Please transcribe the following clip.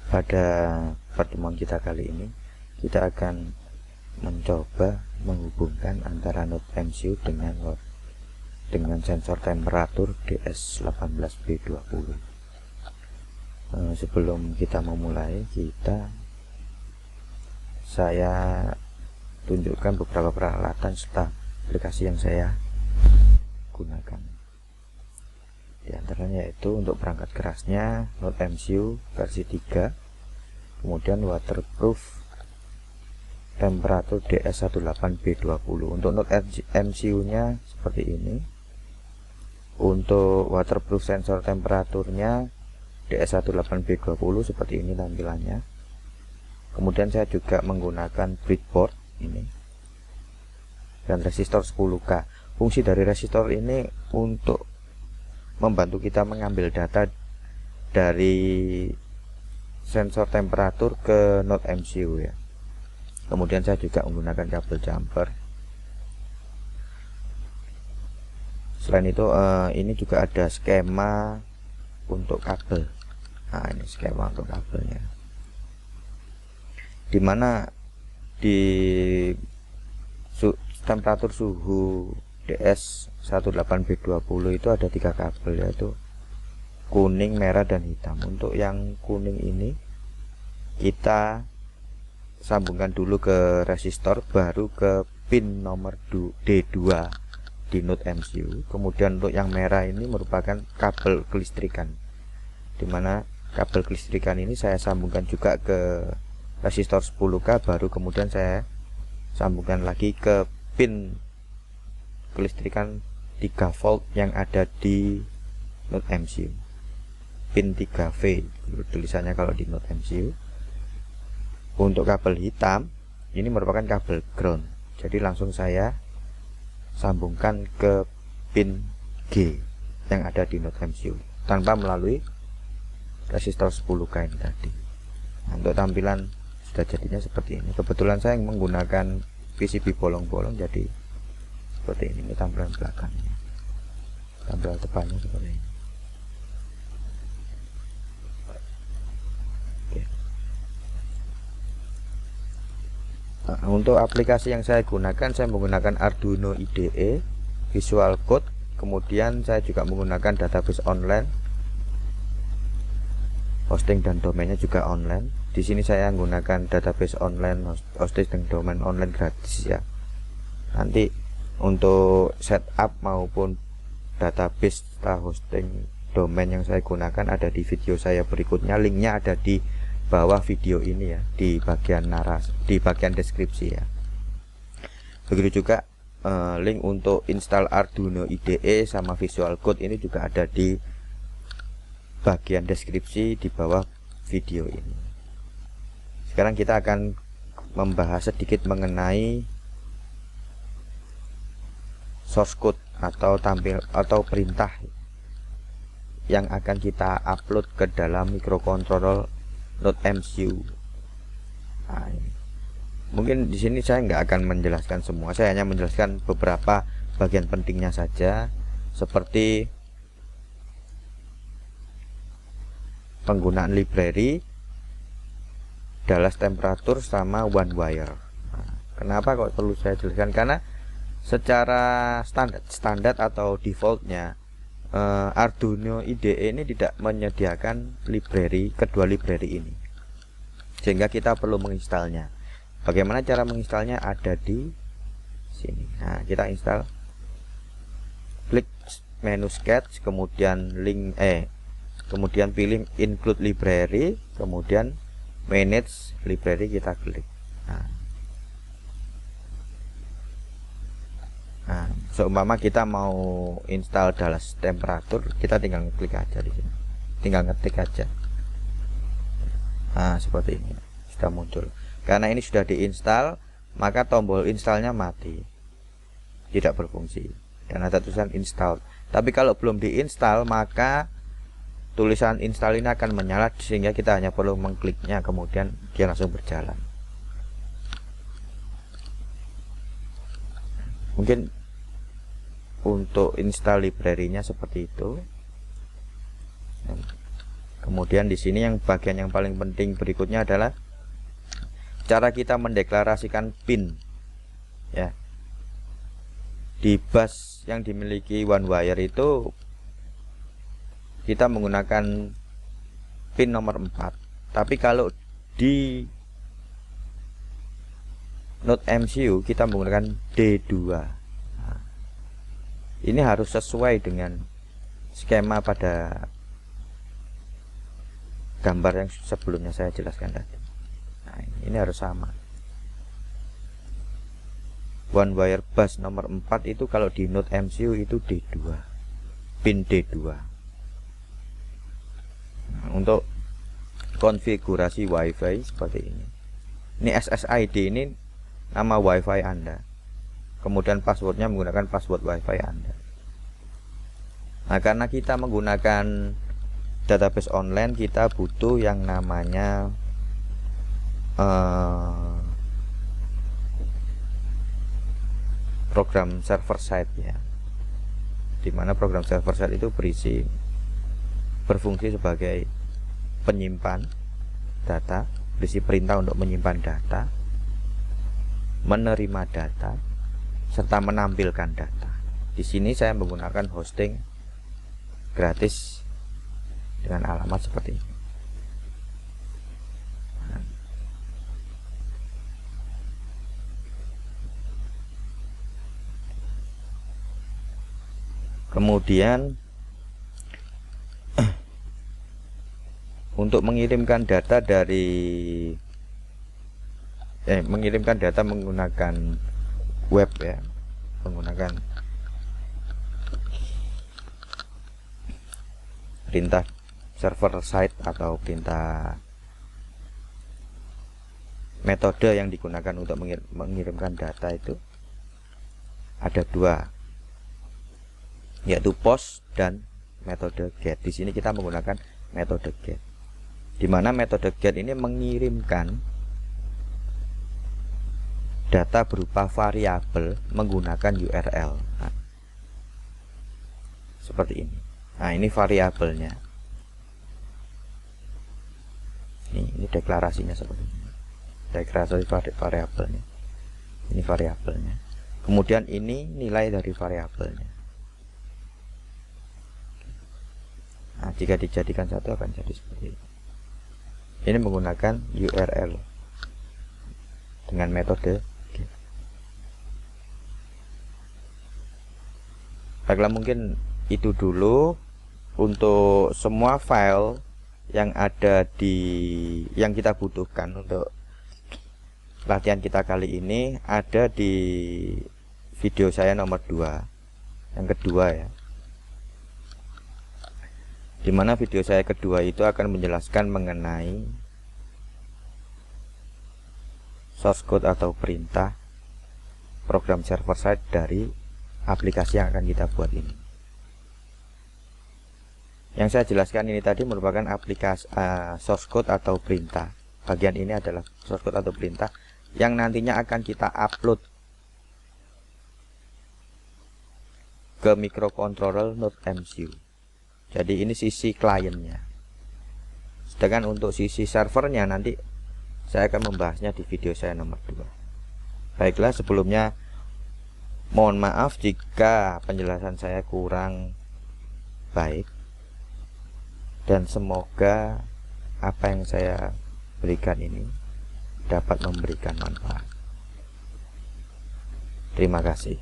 Pada pertemuan kita kali ini, kita akan mencoba menghubungkan antara node MCU dengan sensor temperatur DS18B20. Sebelum kita memulai, saya tunjukkan beberapa peralatan serta aplikasi yang saya gunakan. Di antaranya yaitu untuk perangkat kerasnya node MCU versi 3, kemudian waterproof temperatur DS18B20. Untuk node MCU nya seperti ini. Untuk waterproof sensor temperaturnya DS18B20 seperti ini tampilannya. Kemudian saya juga menggunakan breadboard ini dan resistor 10K. Fungsi dari resistor ini untuk membantu kita mengambil data dari sensor temperatur ke node MCU ya. Kemudian saya juga menggunakan kabel jumper. Selain itu ini juga ada skema untuk kabel. Nah, ini skema untuk kabelnya, dimana di temperatur suhu DS18B20 itu ada 3 kabel, yaitu kuning, merah, dan hitam. Untuk yang kuning ini kita sambungkan dulu ke resistor, baru ke pin nomor D2 di node MCU. Kemudian untuk yang merah ini merupakan kabel kelistrikan, dimana kabel kelistrikan ini saya sambungkan juga ke resistor 10K, baru kemudian saya sambungkan lagi ke pin kelistrikan 3 volt yang ada di node MCU, pin 3V tulisannya kalau di node MCU. Untuk kabel hitam ini merupakan kabel ground, jadi langsung saya sambungkan ke pin G yang ada di node MCU tanpa melalui resistor 10K ini tadi. Untuk tampilan sudah jadinya seperti ini. Kebetulan saya menggunakan PCB bolong-bolong, jadi seperti ini tampilan belakangnya. Tampilan depannya seperti ini. Oke. Nah, untuk aplikasi yang saya gunakan, saya menggunakan Arduino IDE, Visual Code, kemudian saya juga menggunakan database online, hosting dan domainnya juga online. Di sini saya menggunakan database online, hosting dan domain online gratis ya. Nanti untuk setup maupun database serta hosting domain yang saya gunakan ada di video saya berikutnya. Linknya ada di bawah video ini ya, di bagian narasi, di bagian deskripsi ya. Begitu juga link untuk install Arduino IDE sama Visual Code ini juga ada di bagian deskripsi di bawah video ini. Sekarang kita akan membahas sedikit mengenai source code atau perintah yang akan kita upload ke dalam microcontroller node MCU. Nah, ini. Mungkin di sini saya nggak akan menjelaskan semua, saya hanya menjelaskan beberapa bagian pentingnya saja, seperti penggunaan library, Dallas temperatur, sama one wire. Nah, kenapa kok perlu saya jelaskan? Karena secara standar atau defaultnya Arduino IDE ini tidak menyediakan kedua library ini, sehingga kita perlu menginstalnya. Bagaimana cara menginstalnya? Ada di sini. Nah, kita install, klik menu sketch, kemudian kemudian pilih include library, kemudian manage library, kita klik. Nah, seumpama kita mau install Dallas temperatur, kita tinggal klik aja di sini, tinggal ngetik aja. Nah, seperti ini sudah muncul. Karena ini sudah diinstal, maka tombol installnya mati, tidak berfungsi, dan ada tulisan install. Tapi kalau belum diinstal, maka tulisan install ini akan menyala, sehingga kita hanya perlu mengkliknya, kemudian dia langsung berjalan. Mungkin untuk install library-nya seperti itu. Kemudian di sini yang bagian yang paling penting berikutnya adalah cara kita mendeklarasikan PIN ya. Di bus yang dimiliki one wire itu kita menggunakan PIN nomor 4. Tapi kalau di Node MCU kita menggunakan D2. Nah, ini harus sesuai dengan skema pada gambar yang sebelumnya saya jelaskan tadi. Nah, ini harus sama. One wire bus nomor 4 itu kalau di Node MCU itu D2, pin D2. Nah, untuk konfigurasi WiFi seperti ini. Ini SSID, ini nama WiFi Anda. Kemudian passwordnya menggunakan password WiFi Anda. Nah, karena kita menggunakan database online, kita butuh yang namanya program server side ya, dimana program server side itu berfungsi sebagai penyimpan data, berisi perintah untuk menyimpan data, menerima data, serta menampilkan data. Di sini saya menggunakan hosting gratis dengan alamat seperti ini. Kemudian untuk mengirimkan data mengirimkan data menggunakan web ya, menggunakan perintah server side atau perintah metode yang digunakan untuk mengirimkan data itu ada dua, yaitu post dan metode get. Di sini kita menggunakan metode get, dimana metode get ini mengirimkan data berupa variabel menggunakan URL. Nah, seperti ini. Nah, ini variabelnya. Ini deklarasinya seperti ini. Deklarasi variabelnya. Ini variabelnya. Kemudian ini nilai dari variabelnya. Nah, jika dijadikan satu akan jadi seperti ini. Ini menggunakan URL dengan metode get. Baiklah, mungkin itu dulu untuk semua file yang ada yang kita butuhkan untuk latihan kita kali ini ada di video saya nomor 2 yang kedua ya, dimana video saya kedua itu akan menjelaskan mengenai source code atau perintah program server side dari aplikasi yang akan kita buat ini. Yang saya jelaskan ini tadi merupakan aplikasi source code atau perintah. Bagian ini adalah source code atau perintah yang nantinya akan kita upload ke microcontroller Node MCU. Jadi ini sisi kliennya. Sedangkan untuk sisi servernya nanti saya akan membahasnya di video saya nomor 2. Baiklah, sebelumnya mohon maaf jika penjelasan saya kurang baik, dan semoga apa yang saya berikan ini dapat memberikan manfaat. Terima kasih.